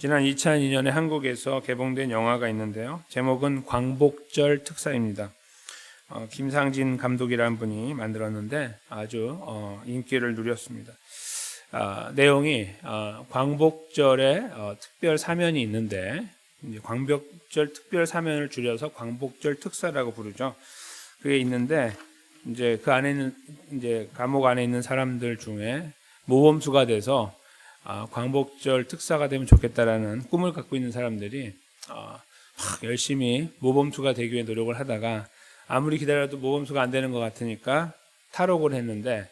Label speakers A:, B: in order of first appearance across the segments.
A: 지난 2002년에 한국에서 개봉된 영화가 있는데요. 제목은 광복절 특사입니다. 김상진 감독이라는 분이 만들었는데 아주 인기를 누렸습니다. 내용이 광복절에 특별 사면이 있는데 이제 광복절 특별 사면을 줄여서 광복절 특사라고 부르죠. 그게 있는데 이제 그 안에 있는 이제 감옥 안에 있는 사람들 중에 모범수가 돼서 광복절 특사가 되면 좋겠다라는 꿈을 갖고 있는 사람들이 열심히 모범수가 되기 위해 노력을 하다가 아무리 기다려도 모범수가 안 되는 것 같으니까 탈옥을 했는데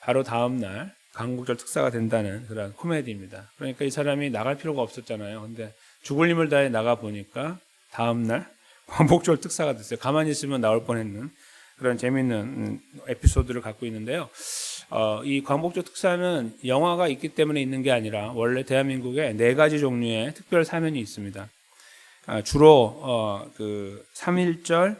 A: 바로 다음 날 광복절 특사가 된다는 그런 코미디입니다. 그러니까 이 사람이 나갈 필요가 없었잖아요. 근데 죽을 힘을 다해 나가 보니까 다음 날 광복절 특사가 됐어요. 가만히 있으면 나올 뻔했는 그런 재미있는 에피소드를 갖고 있는데요. 이 광복절 특사는 영화가 있기 때문에 있는 게 아니라 원래 대한민국에 4가지 종류의 특별 사면이 있습니다. 주로 그 3.1절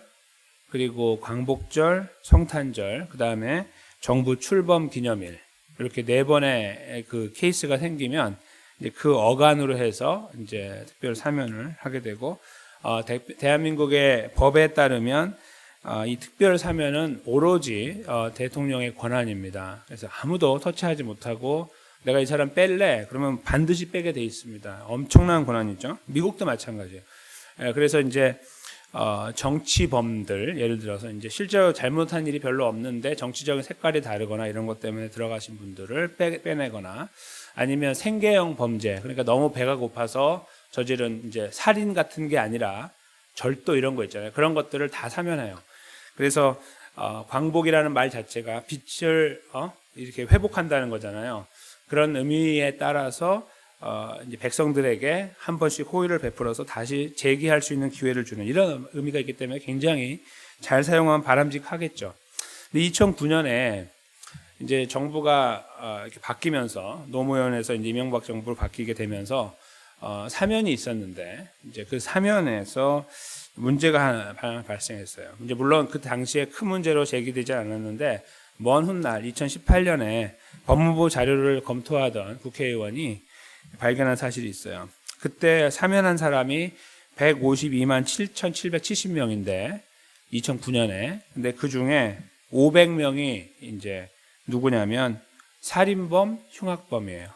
A: 그리고 광복절, 성탄절, 그 다음에 정부 출범 기념일 이렇게 4번의 그 케이스가 생기면 이제 그 어간으로 해서 이제 특별 사면을 하게 되고 대한민국의 법에 따르면 이 특별 사면은 오로지 대통령의 권한입니다. 그래서 아무도 터치하지 못하고 내가 이 사람 뺄래? 그러면 반드시 빼게 돼 있습니다. 엄청난 권한이죠. 미국도 마찬가지예요. 그래서 이제 정치범들 예를 들어서 이제 실제로 잘못한 일이 별로 없는데 정치적인 색깔이 다르거나 이런 것 때문에 들어가신 분들을 빼내거나 아니면 생계형 범죄 그러니까 너무 배가 고파서 저지른 이제 살인 같은 게 아니라 절도 이런 거 있잖아요. 그런 것들을 다 사면해요. 그래서 광복이라는 말 자체가 빛을 이렇게 회복한다는 거잖아요. 그런 의미에 따라서 이제 백성들에게 한 번씩 호의를 베풀어서 다시 재기할 수 있는 기회를 주는 이런 의미가 있기 때문에 굉장히 잘 사용하면 바람직하겠죠. 근데 2009년에 이제 정부가 이렇게 바뀌면서 노무현에서 이제 이명박 정부로 바뀌게 되면서 사면이 있었는데 이제 그 사면에서 문제가 하나 발생했어요. 이제 물론 그 당시에 큰 문제로 제기되지 않았는데 먼 훗날 2018년에 법무부 자료를 검토하던 국회의원이 발견한 사실이 있어요. 그때 사면한 사람이 152만 7,770명인데 2009년에 근데 그 중에 500명이 이제 누구냐면 살인범, 흉악범이에요.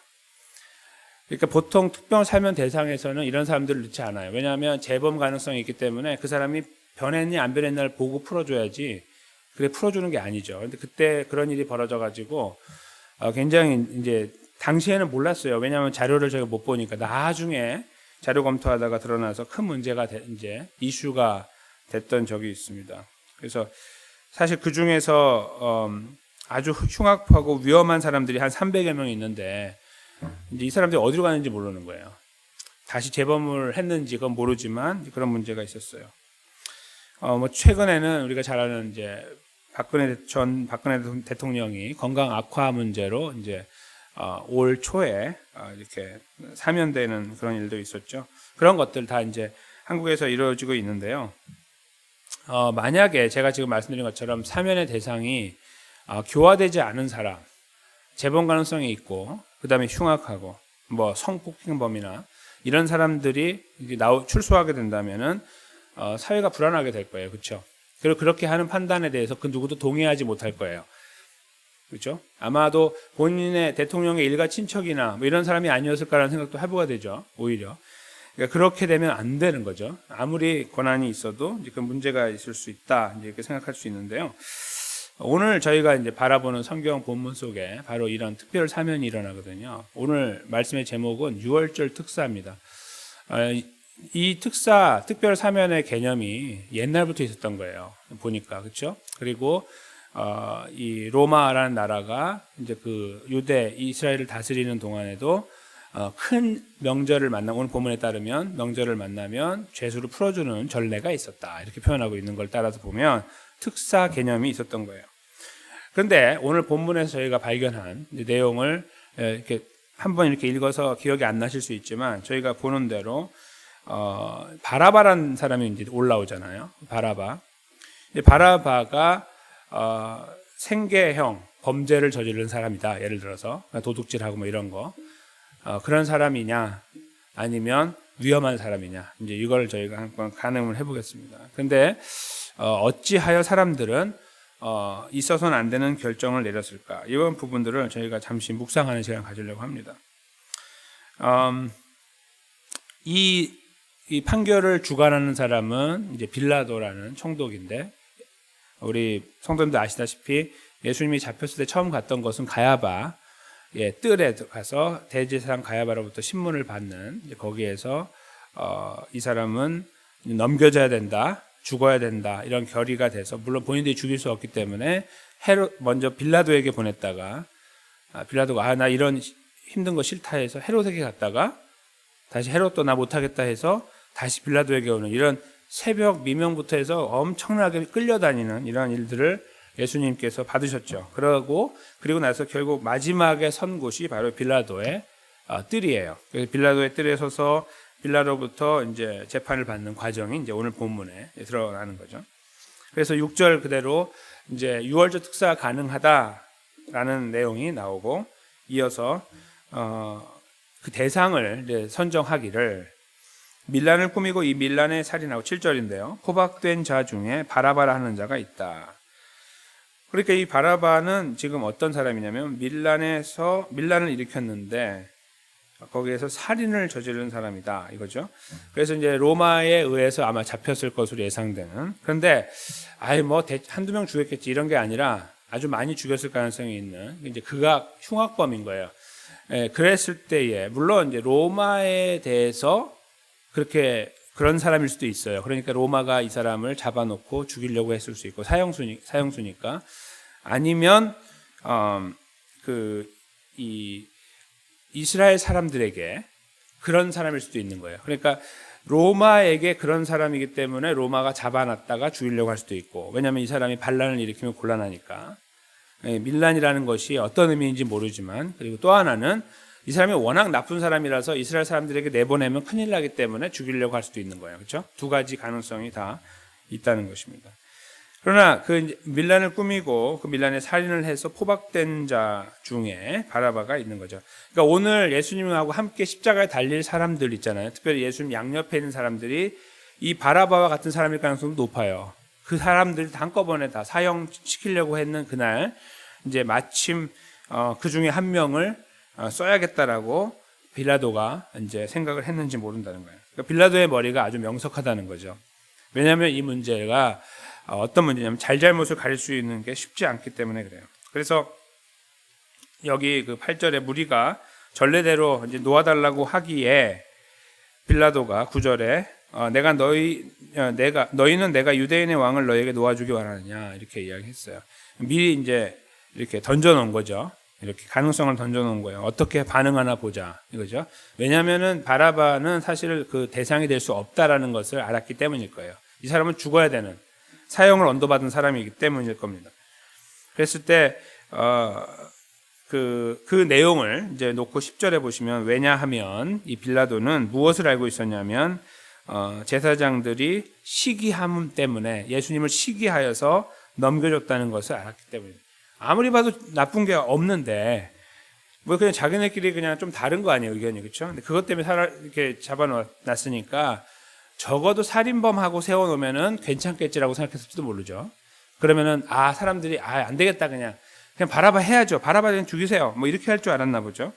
A: 그러니까 보통 특별 사면 대상에서는 이런 사람들을 넣지 않아요. 왜냐하면 재범 가능성이 있기 때문에 그 사람이 변했니 안 변했나를 보고 풀어줘야지. 그래 풀어주는 게 아니죠. 근데 그때 그런 일이 벌어져가지고 굉장히 이제 당시에는 몰랐어요. 왜냐하면 자료를 제가 못 보니까 나중에 자료 검토하다가 드러나서 큰 문제가 이제 이슈가 됐던 적이 있습니다. 그래서 사실 그 중에서 아주 흉악하고 위험한 사람들이 한 300여 명 있는데 이제 이 사람들이 어디로 가는지 모르는 거예요. 다시 재범을 했는지 그건 모르지만 그런 문제가 있었어요. 뭐 최근에는 우리가 잘 아는 이제 박근혜 대통령이 건강 악화 문제로 이제 올 초에 이렇게 사면되는 그런 일도 있었죠. 그런 것들 다 이제 한국에서 이루어지고 있는데요. 만약에 제가 지금 말씀드린 것처럼 사면의 대상이 교화되지 않은 사람, 재범 가능성이 있고, 그 다음에 흉악하고, 뭐 성폭행범이나 이런 사람들이 출소하게 된다면은 사회가 불안하게 될 거예요, 그렇죠? 그리고 그렇게 하는 판단에 대해서 그 누구도 동의하지 못할 거예요, 그렇죠? 아마도 본인의 대통령의 일가 친척이나 뭐 이런 사람이 아니었을까라는 생각도 해보게 되죠, 오히려. 그러니까 그렇게 되면 안 되는 거죠. 아무리 권한이 있어도 이제 그 문제가 있을 수 있다, 이제 이렇게 생각할 수 있는데요. 오늘 저희가 이제 바라보는 성경 본문 속에 바로 이런 특별 사면이 일어나거든요. 오늘 말씀의 제목은 유월절 특사입니다. 이 특별 사면의 개념이 옛날부터 있었던 거예요. 보니까 그렇죠? 그리고 이 로마라는 나라가 이제 그 유대 이스라엘을 다스리는 동안에도 큰 명절을 오늘 본문에 따르면 명절을 만나면 죄수를 풀어주는 전례가 있었다 이렇게 표현하고 있는 걸 따라서 보면 특사 개념이 있었던 거예요. 그런데 오늘 본문에서 저희가 발견한 내용을 이렇게 한번 이렇게 읽어서 기억이 안 나실 수 있지만 저희가 보는 대로 바라바라는 사람이 이제 올라오잖아요. 바라바가 생계형 범죄를 저지른 사람이다. 예를 들어서 도둑질하고 뭐 이런 거 그런 사람이냐? 아니면 위험한 사람이냐. 이제 이걸 저희가 한번 가늠을 해보겠습니다. 근데 어찌하여 사람들은 있어서는 안 되는 결정을 내렸을까? 이런 부분들을 저희가 잠시 묵상하는 시간 가지려고 합니다. 이 판결을 주관하는 사람은 이제 빌라도라는 총독인데, 우리 성도님들 아시다시피 예수님이 잡혔을 때 처음 갔던 것은 가야바, 뜰에 가서 대제사장 가야바로부터 신문을 받는, 거기에서 이 사람은 넘겨져야 된다, 죽어야 된다, 이런 결의가 돼서, 물론 본인들이 죽일 수 없기 때문에 먼저 빌라도에게 보냈다가, 빌라도가 나 이런 힘든 거 싫다 해서 헤롯에게 갔다가 다시 헤롯도 나 못하겠다 해서 다시 빌라도에게 오는, 이런 새벽 미명부터 해서 엄청나게 끌려다니는 이런 일들을 예수님께서 받으셨죠. 그리고 나서 결국 마지막에 선 곳이 바로 빌라도의 뜰이에요. 그래서 빌라도의 뜰에 서서 빌라도부터 이제 재판을 받는 과정이 이제 오늘 본문에 들어가는 거죠. 그래서 6절 그대로 이제 유월절 특사가 가능하다라는 내용이 나오고, 이어서 그 대상을 이제 선정하기를, 밀란을 꾸미고 이 밀란에 살인하고, 7절인데요. 포박된 자 중에 바라바라 하는 자가 있다. 그러니까 이 바라바는 지금 어떤 사람이냐면 밀란을 일으켰는데 거기에서 살인을 저지른 사람이다 이거죠. 그래서 이제 로마에 의해서 아마 잡혔을 것으로 예상되는. 그런데 한두 명 죽였겠지 이런 게 아니라 아주 많이 죽였을 가능성이 있는, 이제 극악 흉악범인 거예요. 그랬을 때에 물론 이제 로마에 대해서 그런 사람일 수도 있어요. 그러니까 로마가 이 사람을 잡아놓고 죽이려고 했을 수 있고, 사형수니까. 아니면 이 이스라엘 사람들에게 그런 사람일 수도 있는 거예요. 그러니까 로마에게 그런 사람이기 때문에 로마가 잡아놨다가 죽이려고 할 수도 있고, 왜냐하면 이 사람이 반란을 일으키면 곤란하니까. 밀란이라는 것이 어떤 의미인지 모르지만, 그리고 또 하나는 이 사람이 워낙 나쁜 사람이라서 이스라엘 사람들에게 내보내면 큰일 나기 때문에 죽이려고 할 수도 있는 거예요. 그렇죠? 두 가지 가능성이 다 있다는 것입니다. 그러나 그 밀란을 꾸미고 그 밀란에 살인을 해서 포박된 자 중에 바라바가 있는 거죠. 그러니까 오늘 예수님하고 함께 십자가에 달릴 사람들 있잖아요. 특별히 예수님 양옆에 있는 사람들이 이 바라바와 같은 사람일 가능성이 높아요. 그 사람들이 한꺼번에 다 사형시키려고 했는 그날, 이제 마침 그 중에 한 명을 써야겠다라고 빌라도가 이제 생각을 했는지 모른다는 거예요. 그러니까 빌라도의 머리가 아주 명석하다는 거죠. 왜냐하면 이 문제가 어떤 문제냐면 잘잘못을 가릴 수 있는 게 쉽지 않기 때문에 그래요. 그래서 여기 그 8절에 무리가 전례대로 이제 놓아달라고 하기에 빌라도가 9절에 너희는 내가 유대인의 왕을 너에게 놓아주기 원하느냐 이렇게 이야기했어요. 미리 이제 이렇게 던져놓은 거죠. 이렇게 가능성을 던져놓은 거예요. 어떻게 반응하나 보자 이거죠. 왜냐하면은 바라바는 사실 그 대상이 될 수 없다라는 것을 알았기 때문일 거예요. 이 사람은 죽어야 되는, 사형을 언도받은 사람이기 때문일 겁니다. 그랬을 때 그 내용을 이제 놓고 10절에 보시면, 왜냐하면 이 빌라도는 무엇을 알고 있었냐면 제사장들이 시기함 때문에 예수님을 시기하여서 넘겨줬다는 것을 알았기 때문입니다. 아무리 봐도 나쁜 게 없는데 그냥 자기네끼리 그냥 좀 다른 거 아니에요, 의견이. 그렇죠? 근데 그것 때문에 이렇게 잡아놨으니까 적어도 살인범하고 세워놓으면은 괜찮겠지라고 생각했을지도 모르죠. 그러면은 사람들이 안 되겠다, 그냥 바라바 해야죠. 바라바 그냥 죽이세요. 이렇게 할 줄 알았나 보죠.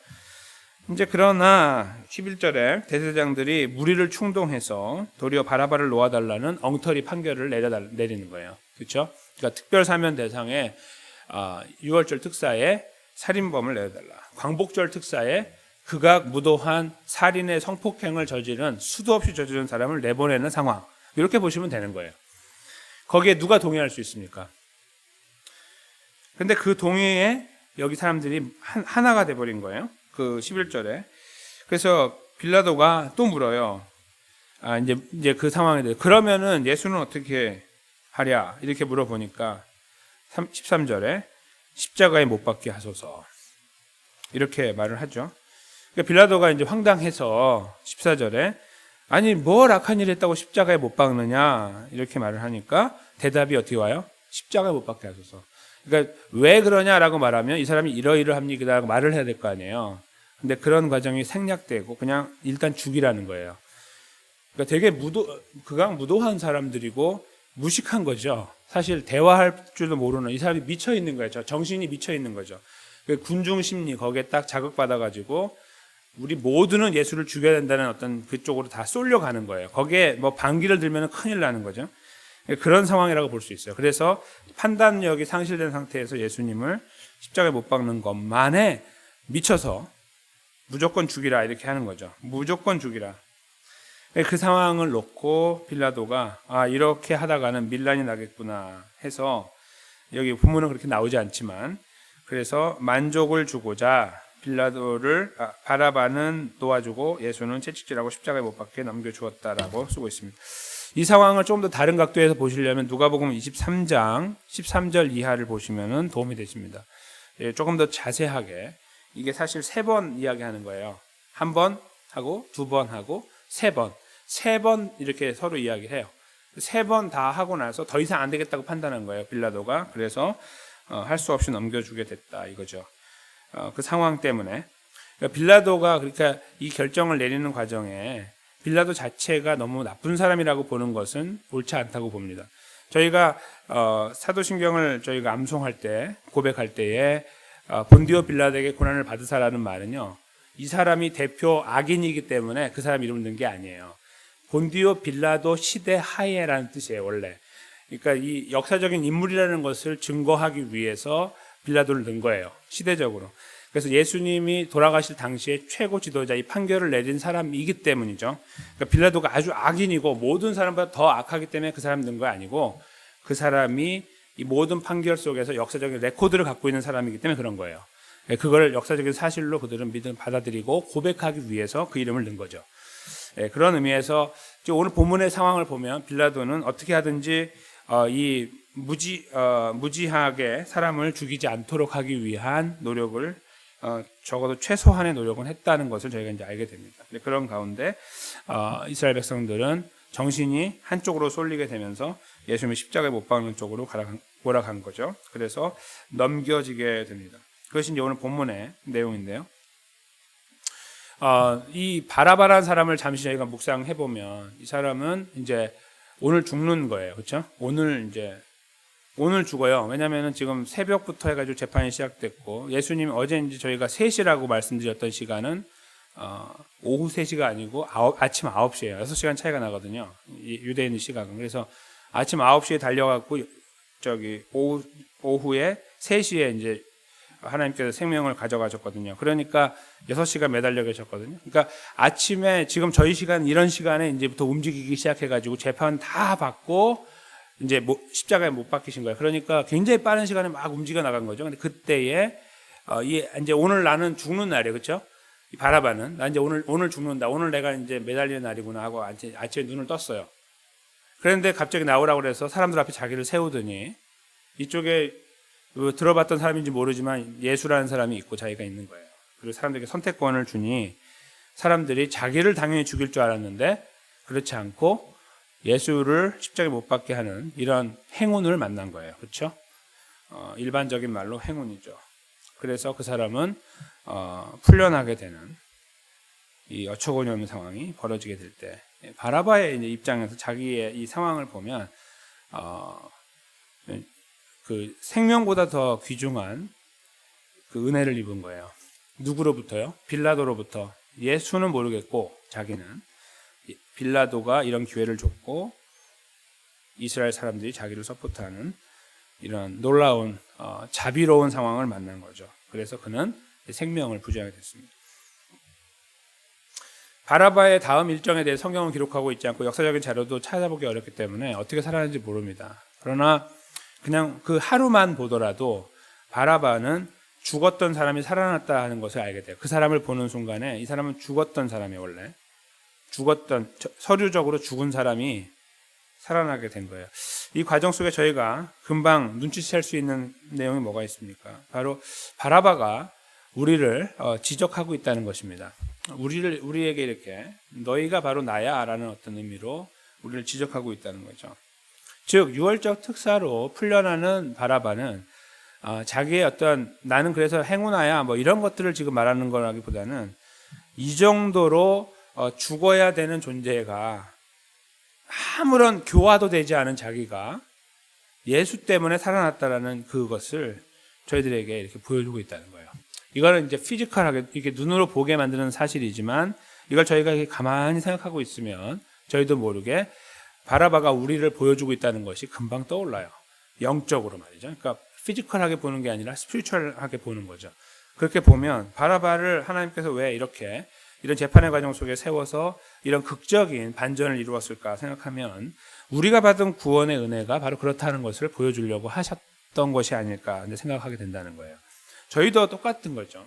A: 이제 그러나 11절에 대제사장들이 무리를 충동해서 도리어 바라바를 놓아달라는 엉터리 판결을 내리는 거예요. 그렇죠? 그러니까 특별 사면 대상에 6월절 특사에 살인범을 내려달라, 광복절 특사에 극악 무도한 살인의 성폭행을 저지른, 수도 없이 저지른 사람을 내보내는 상황, 이렇게 보시면 되는 거예요. 거기에 누가 동의할 수 있습니까? 근데 그 동의에 여기 사람들이 하나가 돼버린 거예요. 그 11절에. 그래서 빌라도가 또 물어요. 이제 그 상황에 대해서. 그러면은 예수는 어떻게 하랴? 이렇게 물어보니까 13절에 십자가에 못 박게 하소서, 이렇게 말을 하죠. 그러니까 빌라도가 이제 황당해서 14절에 뭘 악한 일을 했다고 십자가에 못 박느냐 이렇게 말을 하니까 대답이 어떻게 와요? 십자가에 못 박게 하소서. 그러니까 왜 그러냐라고 말하면 이 사람이 이러이러합니다라고 말을 해야 될 거 아니에요. 근데 그런 과정이 생략되고 그냥 일단 죽이라는 거예요. 그러니까 되게 무도한 사람들이고 무식한 거죠. 사실 대화할 줄도 모르는 이 사람이 미쳐 있는 거예요. 정신이 미쳐 있는 거죠. 군중 심리 거기에 딱 자극받아 가지고 우리 모두는 예수를 죽여야 된다는 어떤 그쪽으로 다 쏠려가는 거예요. 거기에 뭐 반기를 들면 큰일 나는 거죠. 그런 상황이라고 볼 수 있어요. 그래서 판단력이 상실된 상태에서 예수님을 십자가에 못 박는 것만에 미쳐서 무조건 죽이라 이렇게 하는 거죠. 무조건 죽이라. 그 상황을 놓고 빌라도가 이렇게 하다가는 밀란이 나겠구나 해서 여기 본문은 그렇게 나오지 않지만 그래서 만족을 주고자 빌라도를 바라바는 놓아주고 예수는 채찍질하고 십자가에 못 박게 넘겨주었다라고 쓰고 있습니다. 이 상황을 좀 더 다른 각도에서 보시려면 누가복음 23장 13절 이하를 보시면 도움이 되십니다. 조금 더 자세하게 이게 사실 3번 이야기하는 거예요. 1번 하고 2번 하고 3번. 3번 이렇게 서로 이야기해요. 3번 다 하고 나서 더 이상 안 되겠다고 판단한 거예요. 빌라도가. 그래서 할 수 없이 넘겨주게 됐다 이거죠. 그 상황 때문에 그러니까 빌라도가 그러니까 이 결정을 내리는 과정에 빌라도 자체가 너무 나쁜 사람이라고 보는 것은 옳지 않다고 봅니다. 저희가 사도신경을 저희가 암송할 때 고백할 때에 본디오 빌라도에게 고난을 받으사라는 말은요. 이 사람이 대표 악인이기 때문에 그 사람 이름을 넣은 게 아니에요. 본디오 빌라도 시대 하에라는 뜻이에요, 원래. 그러니까 이 역사적인 인물이라는 것을 증거하기 위해서 빌라도를 넣은 거예요, 시대적으로. 그래서 예수님이 돌아가실 당시에 최고 지도자, 이 판결을 내린 사람이기 때문이죠. 그러니까 빌라도가 아주 악인이고 모든 사람보다 더 악하기 때문에 그 사람 넣은 거 아니고 그 사람이 이 모든 판결 속에서 역사적인 레코드를 갖고 있는 사람이기 때문에 그런 거예요. 그걸 역사적인 사실로 그들은 받아들이고 고백하기 위해서 그 이름을 넣은 거죠. 그런 의미에서 오늘 본문의 상황을 보면 빌라도는 어떻게 하든지 이 무지하게 사람을 죽이지 않도록 하기 위한 노력을 적어도 최소한의 노력은 했다는 것을 저희가 이제 알게 됩니다. 그런 가운데 이스라엘 백성들은 정신이 한쪽으로 쏠리게 되면서 예수님을 십자가에 못 박는 쪽으로 몰아간 거죠. 그래서 넘겨지게 됩니다. 그것이 이제 오늘 본문의 내용인데요. 이 바라바라는 사람을 잠시 저희가 묵상해 보면 이 사람은 이제 오늘 죽는 거예요, 그렇죠? 오늘 죽어요. 왜냐하면 지금 새벽부터 해가지고 재판이 시작됐고 예수님 어제 이제 저희가 3시라고 말씀드렸던 시간은 오후 3시가 아니고 아침 9시예요. 6시간 차이가 나거든요. 유대인의 시각은. 그래서 아침 9시에 달려갖고 오후에 3시에 이제 하나님께서 생명을 가져가셨거든요. 그러니까 6시간 매달려 계셨거든요. 그러니까 아침에 지금 저희 시간 이런 시간에 이제부터 움직이기 시작해가지고 재판 다 받고 이제 십자가에 못 박히신 거예요. 그러니까 굉장히 빠른 시간에 막 움직여 나간 거죠. 근데 그때에 이제 오늘 나는 죽는 날이에요, 그렇죠? 이 바라바는 나 이제 오늘 죽는다. 오늘 내가 이제 매달리는 날이구나 하고 아침에 눈을 떴어요. 그런데 갑자기 나오라고 그래서 사람들 앞에 자기를 세우더니 이쪽에 들어봤던 사람인지 모르지만 예수라는 사람이 있고 자기가 있는 거예요. 그리고 사람들에게 선택권을 주니 사람들이 자기를 당연히 죽일 줄 알았는데 그렇지 않고 예수를 십자가에 못 박게 하는 이런 행운을 만난 거예요. 그렇죠? 일반적인 말로 행운이죠. 그래서 그 사람은 풀려나게 되는 이 어처구니 없는 상황이 벌어지게 될 때 바라바의 이제 입장에서 자기의 이 상황을 보면 그 생명보다 더 귀중한 그 은혜를 입은 거예요. 누구로부터요? 빌라도로부터. 예수는 모르겠고 자기는 빌라도가 이런 기회를 줬고 이스라엘 사람들이 자기를 서포트하는 이런 놀라운 자비로운 상황을 만난 거죠. 그래서 그는 생명을 부지하게 됐습니다. 바라바의 다음 일정에 대해 성경은 기록하고 있지 않고 역사적인 자료도 찾아보기 어렵기 때문에 어떻게 살았는지 모릅니다. 그러나 그냥 그 하루만 보더라도 바라바는 죽었던 사람이 살아났다 하는 것을 알게 돼요. 그 사람을 보는 순간에 이 사람은 죽었던 사람이에요. 원래 서류적으로 죽은 사람이 살아나게 된 거예요. 이 과정 속에 저희가 금방 눈치챌 수 있는 내용이 뭐가 있습니까? 바로 바라바가 우리를 지적하고 있다는 것입니다. 우리에게 이렇게 너희가 바로 나야 라는 어떤 의미로 우리를 지적하고 있다는 거죠. 즉 유월적 특사로 풀려나는 바라바는 자기의 어떤 나는 그래서 행운아야 뭐 이런 것들을 지금 말하는 거라기보다는 이 정도로 죽어야 되는 존재가 아무런 교화도 되지 않은 자기가 예수 때문에 살아났다라는 그것을 저희들에게 이렇게 보여주고 있다는 거예요. 이거는 이제 피지컬하게 이렇게 눈으로 보게 만드는 사실이지만 이걸 저희가 이렇게 가만히 생각하고 있으면 저희도 모르게 바라바가 우리를 보여주고 있다는 것이 금방 떠올라요. 영적으로 말이죠. 그러니까 피지컬하게 보는 게 아니라 스피리추얼하게 보는 거죠. 그렇게 보면 바라바를 하나님께서 왜 이렇게 이런 재판의 과정 속에 세워서 이런 극적인 반전을 이루었을까 생각하면 우리가 받은 구원의 은혜가 바로 그렇다는 것을 보여주려고 하셨던 것이 아닐까 생각하게 된다는 거예요. 저희도 똑같은 거죠.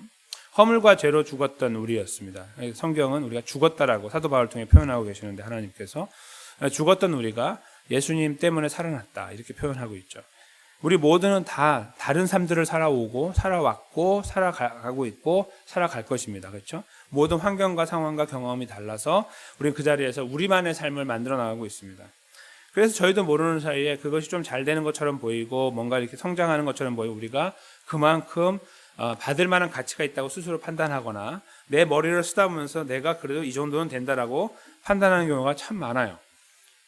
A: 허물과 죄로 죽었던 우리였습니다. 성경은 우리가 죽었다라고 사도 바울을 통해 표현하고 계시는데 하나님께서 죽었던 우리가 예수님 때문에 살아났다 이렇게 표현하고 있죠. 우리 모두는 다 다른 삶들을 살아오고 살아왔고 살아가고 있고 살아갈 것입니다. 그렇죠? 모든 환경과 상황과 경험이 달라서 우리는 그 자리에서 우리만의 삶을 만들어 나가고 있습니다. 그래서 저희도 모르는 사이에 그것이 좀 잘 되는 것처럼 보이고 뭔가 이렇게 성장하는 것처럼 보이고 우리가 그만큼 받을 만한 가치가 있다고 스스로 판단하거나 내 머리를 쓰다보면서 내가 그래도 이 정도는 된다라고 판단하는 경우가 참 많아요.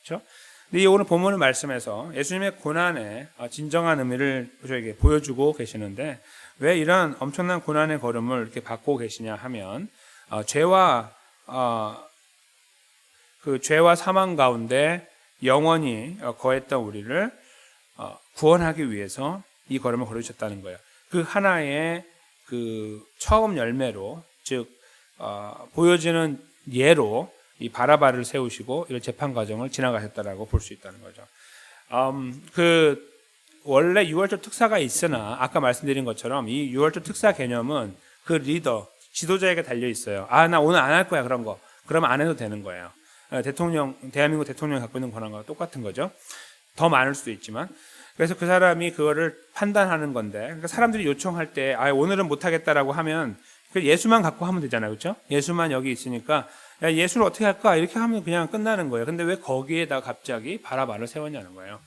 A: 그렇죠? 근데 이 오늘 본문의 말씀에서 예수님의 고난의 진정한 의미를 저에게 보여주고 계시는데 왜 이런 엄청난 고난의 걸음을 이렇게 받고 계시냐 하면 죄와 사망 가운데 영원히 거했던 우리를 구원하기 위해서 이 걸음을 걸으셨다는 거예요. 그 하나의 그 처음 열매로 즉 보여지는 예로 이 바라바를 세우시고 이런 재판 과정을 지나가셨다라고 볼 수 있다는 거죠. 원래 6월절 특사가 있으나 아까 말씀드린 것처럼 이 6월절 특사 개념은 그 리더 지도자에게 달려 있어요. 나 오늘 안 할 거야 그런 거. 그러면 안 해도 되는 거예요. 대한민국 대통령이 갖고 있는 권한과 똑같은 거죠. 더 많을 수도 있지만. 그래서 그 사람이 그거를 판단하는 건데, 그러니까 사람들이 요청할 때, 오늘은 못하겠다라고 하면, 예수만 갖고 하면 되잖아요. 그렇죠? 예수만 여기 있으니까, 야, 예수를 어떻게 할까? 이렇게 하면 그냥 끝나는 거예요. 근데 왜 거기에다 갑자기 바라바를 세웠냐는 거예요.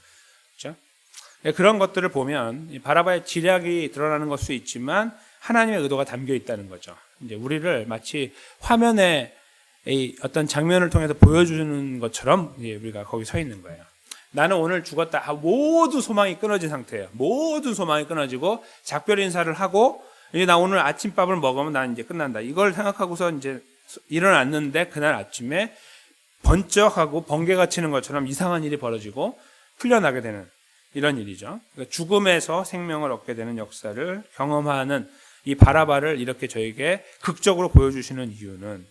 A: 그렇죠? 그런 것들을 보면, 이 바라바의 지략이 드러나는 걸 수 있지만, 하나님의 의도가 담겨 있다는 거죠. 이제 우리를 마치 화면에 이 어떤 장면을 통해서 보여주는 것처럼 우리가 거기 서 있는 거예요. 나는 오늘 죽었다. 모두 소망이 끊어진 상태예요. 모든 소망이 끊어지고 작별 인사를 하고 이제 나 오늘 아침밥을 먹으면 난 이제 끝난다. 이걸 생각하고서 이제 일어났는데 그날 아침에 번쩍하고 번개가 치는 것처럼 이상한 일이 벌어지고 풀려나게 되는 이런 일이죠. 그러니까 죽음에서 생명을 얻게 되는 역사를 경험하는 이 바라바를 이렇게 저에게 극적으로 보여주시는 이유는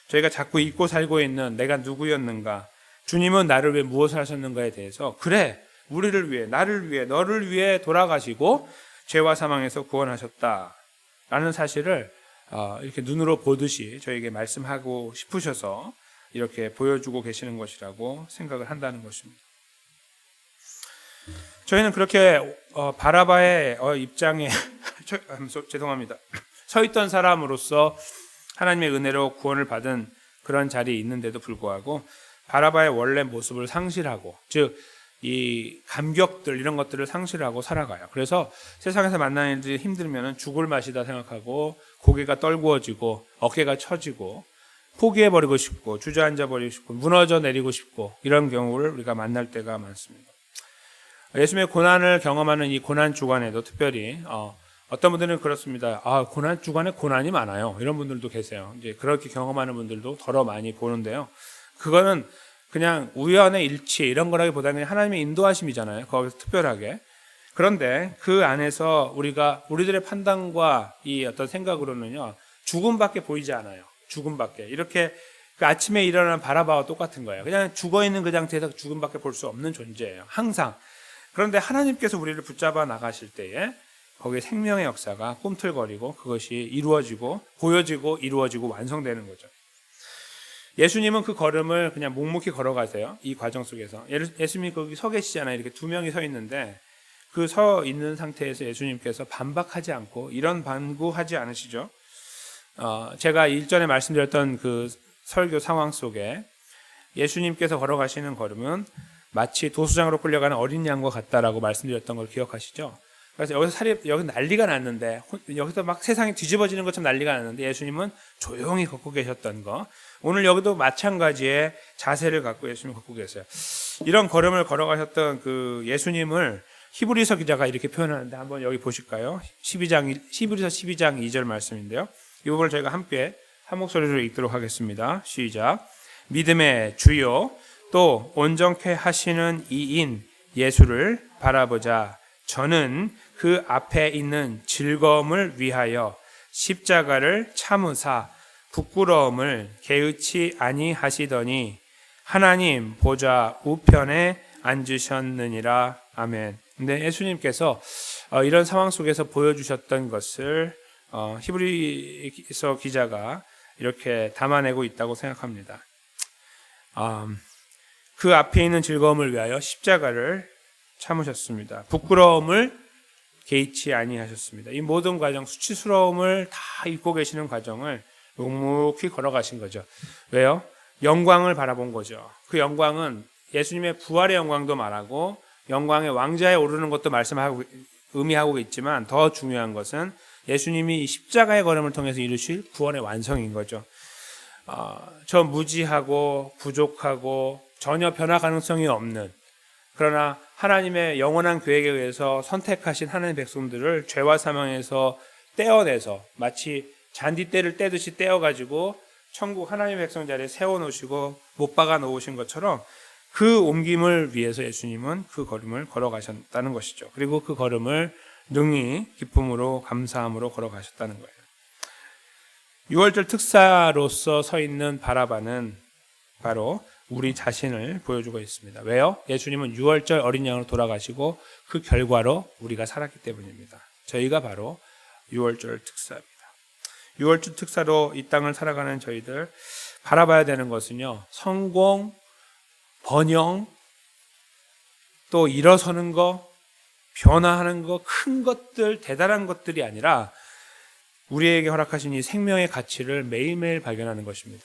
A: 저희가 자꾸 잊고 살고 있는 내가 누구였는가, 주님은 나를 위해 무엇을 하셨는가에 대해서 그래 우리를 위해 나를 위해 너를 위해 돌아가시고 죄와 사망에서 구원하셨다라는 사실을 이렇게 눈으로 보듯이 저에게 말씀하고 싶으셔서 이렇게 보여주고 계시는 것이라고 생각을 한다는 것입니다. 저희는 그렇게 바라바의 입장에 죄송합니다. 서 있던 사람으로서 하나님의 은혜로 구원을 받은 그런 자리에 있는데도 불구하고 바라바의 원래 모습을 상실하고 즉 이 감격들 이런 것들을 상실하고 살아가요. 그래서 세상에서 만나는 일들이 힘들면 죽을 맛이다 생각하고 고개가 떨구어지고 어깨가 처지고 포기해버리고 싶고 주저앉아버리고 싶고 무너져 내리고 싶고 이런 경우를 우리가 만날 때가 많습니다. 예수님의 고난을 경험하는 이 고난 주간에도 특별히 어떤 분들은 그렇습니다. 고난 주간에 고난이 많아요. 이런 분들도 계세요. 이제 그렇게 경험하는 분들도 더러 많이 보는데요. 그거는 그냥 우연의 일치 이런 거라기보다는 그냥 하나님의 인도하심이잖아요. 거기서 특별하게. 그런데 그 안에서 우리들의 판단과 이 어떤 생각으로는요, 죽음밖에 보이지 않아요. 죽음밖에. 이렇게 그 아침에 일어나는 바라바와 똑같은 거예요. 그냥 죽어 있는 그 상태에서 죽음밖에 볼 수 없는 존재예요. 항상. 그런데 하나님께서 우리를 붙잡아 나가실 때에 거기에 생명의 역사가 꿈틀거리고 그것이 이루어지고 보여지고 이루어지고 완성되는 거죠. 예수님은 그 걸음을 그냥 묵묵히 걸어가세요. 이 과정 속에서. 예수님이 거기 서 계시잖아요. 이렇게 두 명이 서 있는데 그 서 있는 상태에서 예수님께서 반박하지 않고 이런 반구하지 않으시죠. 제가 일전에 말씀드렸던 그 설교 상황 속에 예수님께서 걸어가시는 걸음은 마치 도수장으로 끌려가는 어린 양과 같다라고 말씀드렸던 걸 기억하시죠? 그래서 여기 난리가 났는데, 여기서 막 세상이 뒤집어지는 것처럼 난리가 났는데 예수님은 조용히 걷고 계셨던 거. 오늘 여기도 마찬가지의 자세를 갖고 예수님이 걷고 계세요. 이런 걸음을 걸어가셨던 그 예수님을 히브리서 기자가 이렇게 표현하는데 한번 여기 보실까요? 히브리서 12장 2절 말씀인데요. 이 부분을 저희가 함께 한 목소리로 읽도록 하겠습니다. 시작. 믿음의 주요 또 온전케 하시는 이인 예수를 바라보자. 저는 그 앞에 있는 즐거움을 위하여 십자가를 참으사 부끄러움을 개의치 아니하시더니 하나님 보좌 우편에 앉으셨느니라. 아멘. 근데 예수님께서 이런 상황 속에서 보여주셨던 것을 히브리서 기자가 이렇게 담아내고 있다고 생각합니다. 그 앞에 있는 즐거움을 위하여 십자가를 참으셨습니다. 부끄러움을 개의치 아니하셨습니다. 이 모든 과정, 수치스러움을 다 잊고 계시는 과정을 묵묵히 걸어가신 거죠. 왜요? 영광을 바라본 거죠. 그 영광은 예수님의 부활의 영광도 말하고 영광의 왕좌에 오르는 것도 의미하고 있지만 더 중요한 것은 예수님이 이 십자가의 걸음을 통해서 이루실 구원의 완성인 거죠. 저 무지하고 부족하고 전혀 변화 가능성이 없는, 그러나 하나님의 영원한 계획에 의해서 선택하신 하나님의 백성들을 죄와 사망에서 떼어내서 마치 잔디떼를 떼듯이 떼어가지고 천국 하나님의 백성 자리에 세워놓으시고 못 박아 놓으신 것처럼 그 옮김을 위해서 예수님은 그 걸음을 걸어가셨다는 것이죠. 그리고 그 걸음을 능히 기쁨으로 감사함으로 걸어가셨다는 거예요. 6월절 특사로서 서 있는 바라바는 바로 우리 자신을 보여주고 있습니다. 왜요? 예수님은 6월절 어린 양으로 돌아가시고 그 결과로 우리가 살았기 때문입니다. 저희가 바로 6월절 특사입니다. 6월절 특사로 이 땅을 살아가는 저희들 바라봐야 되는 것은요, 성공, 번영, 또 일어서는 거, 변화하는 거, 큰 것들, 대단한 것들이 아니라 우리에게 허락하신 이 생명의 가치를 매일매일 발견하는 것입니다.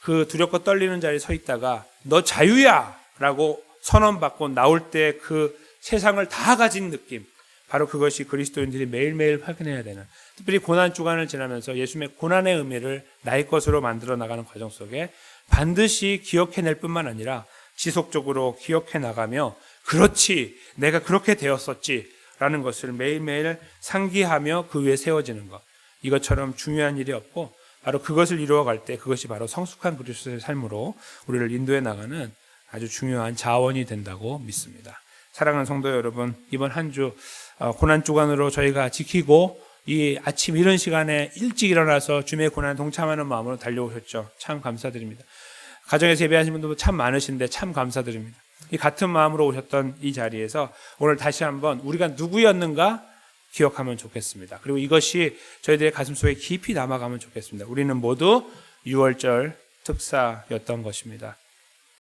A: 그 두렵고 떨리는 자리에 서 있다가 너 자유야! 라고 선언받고 나올 때 그 세상을 다 가진 느낌, 바로 그것이 그리스도인들이 매일매일 확인해야 되는, 특별히 고난 주간을 지나면서 예수님의 고난의 의미를 나의 것으로 만들어 나가는 과정 속에 반드시 기억해낼 뿐만 아니라 지속적으로 기억해 나가며 그렇지, 내가 그렇게 되었었지 라는 것을 매일매일 상기하며 그 위에 세워지는 것, 이것처럼 중요한 일이 없고 바로 그것을 이루어갈 때 그것이 바로 성숙한 그리스도의 삶으로 우리를 인도해 나가는 아주 중요한 자원이 된다고 믿습니다. 사랑하는 성도 여러분, 이번 한 주 고난 주간으로 저희가 지키고 이 아침 이른 시간에 일찍 일어나서 주님의 고난에 동참하는 마음으로 달려오셨죠. 참 감사드립니다. 가정에서 예배하신 분도 참 많으신데 참 감사드립니다. 이 같은 마음으로 오셨던 이 자리에서 오늘 다시 한번 우리가 누구였는가 기억하면 좋겠습니다. 그리고 이것이 저희들의 가슴속에 깊이 남아가면 좋겠습니다. 우리는 모두 6월절 특사였던 것입니다.